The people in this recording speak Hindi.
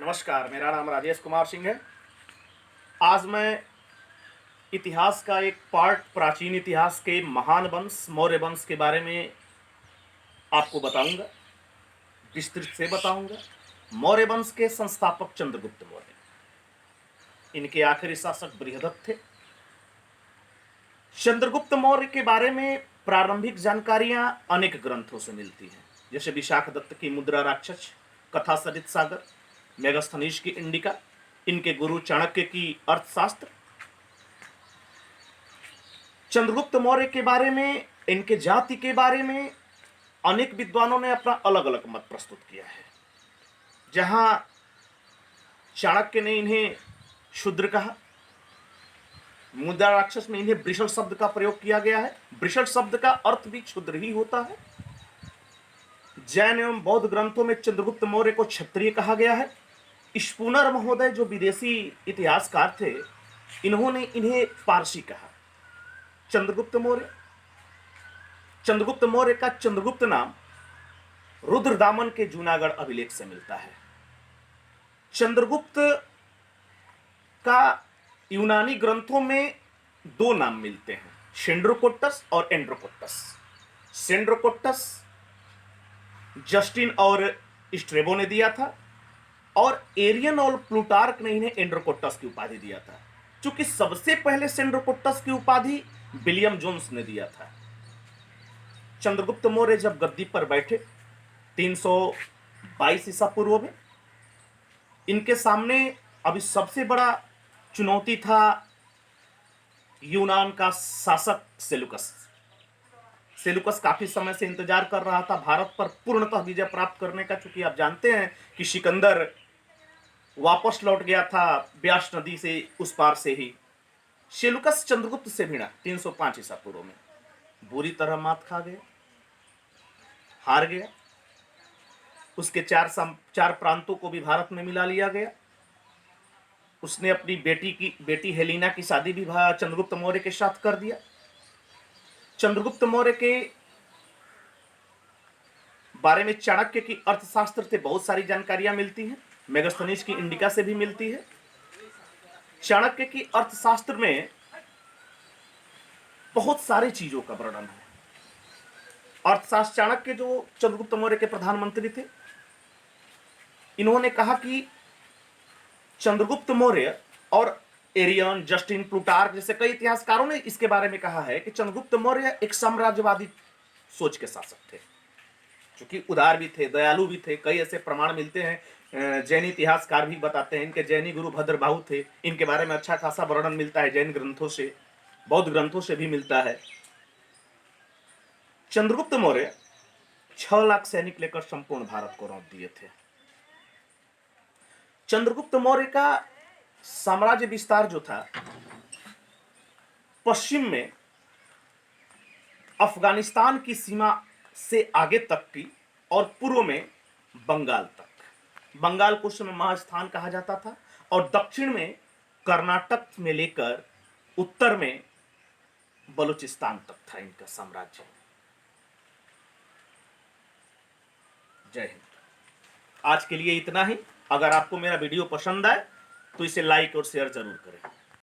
नमस्कार, मेरा नाम राजेश कुमार सिंह है। आज मैं इतिहास का एक पार्ट, प्राचीन इतिहास के महान वंश मौर्य वंश के बारे में आपको बताऊंगा, विस्तृत से बताऊंगा। मौर्य वंश के संस्थापक चंद्रगुप्त मौर्य, इनके आखिरी शासक बृहदत्त थे। चंद्रगुप्त मौर्य के बारे में प्रारंभिक जानकारियां अनेक ग्रंथों से मिलती हैं, जैसे विशाखदत्त की मुद्रा राक्षस, कथा सरित सागर, मेगस्थनीज की इंडिका, इनके गुरु चाणक्य की अर्थशास्त्र। चंद्रगुप्त मौर्य के बारे में, इनके जाति के बारे में अनेक विद्वानों ने अपना अलग अलग मत प्रस्तुत किया है। जहां चाणक्य ने इन्हें शूद्र कहा, मुद्रा राक्षस में इन्हें वृषण शब्द का प्रयोग किया गया है। वृषण शब्द का अर्थ भी क्षुद्र ही होता है। जैन एवं बौद्ध ग्रंथों में चंद्रगुप्त मौर्य को क्षत्रिय कहा गया है। स्पूनर महोदय जो विदेशी इतिहासकार थे, इन्होंने इन्हें पारसी कहा। चंद्रगुप्त मौर्य का चंद्रगुप्त नाम रुद्रदामन के जूनागढ़ अभिलेख से मिलता है। चंद्रगुप्त का यूनानी ग्रंथों में दो नाम मिलते हैं, सेंड्रोकोट्टस और एंड्रोकोट्टस। सेंड्रोकोट्टस जस्टिन और स्ट्रेबो ने दिया था, और एरियन और प्लूटार्क ने इन्हें एंड्रोकोट्टस की उपाधि दिया था। चूंकि सबसे पहले सेंड्रोकोट्टस की उपाधि विलियम जोन्स ने दिया था। चंद्रगुप्त मौर्य जब गद्दी पर बैठे 322 ईसा पूर्व में, इनके सामने अभी सबसे बड़ा चुनौती था यूनान का शासक सेलुकस। सेलुकस काफी समय से इंतजार कर रहा था भारत पर पूर्णतः विजय प्राप्त करने का। चूंकि आप जानते हैं कि सिकंदर वापस लौट गया था ब्यास नदी से उस पार से ही। सेलुकस चंद्रगुप्त से भिड़ा 305 ईसा पूर्व में, बुरी तरह मात खा गया, हार गया। उसके चार प्रांतों को भी भारत में मिला लिया गया। उसने अपनी बेटी हेलिना की शादी भी चंद्रगुप्त मौर्य के साथ कर दिया। चंद्रगुप्त मौर्य के बारे में चाणक्य की अर्थशास्त्र से बहुत सारी जानकारियां मिलती हैं, मेगस्थनीज की इंडिका से भी मिलती है। चाणक्य की अर्थशास्त्र में बहुत सारी चीजों का वर्णन है। अर्थशास्त्र चाणक्य जो चंद्रगुप्त मौर्य के प्रधानमंत्री थे, इन्होंने कहा कि चंद्रगुप्त मौर्य और एरियन, जस्टिन, प्लूटार्क जैसे कई इतिहासकारों ने इसके बारे में कहा है कि चंद्रगुप्त मौर्य एक साम्राज्यवादी सोच के शासक थे, क्योंकि उदार भी थे, दयालु भी थे। कई ऐसे प्रमाण मिलते हैं, जैन इतिहासकार भी बताते हैं। इनके जैनी गुरु भद्रबाहु थे, इनके बारे में अच्छा खासा वर्णन मिलता है जैन ग्रंथों से, बौद्ध ग्रंथों से भी मिलता है। चंद्रगुप्त मौर्य 6 लाख सैनिक लेकर संपूर्ण भारत को रौंद दिए थे। चंद्रगुप्त मौर्य का साम्राज्य विस्तार जो था, पश्चिम में अफगानिस्तान की सीमा से आगे तक की, और पूर्व में बंगाल तक। बंगाल को उस समय महास्थान कहा जाता था, और दक्षिण में कर्नाटक में लेकर उत्तर में बलूचिस्तान तक था इनका साम्राज्य। जय हिंद। आज के लिए इतना ही। अगर आपको मेरा वीडियो पसंद आए तो इसे लाइक और शेयर जरूर करें।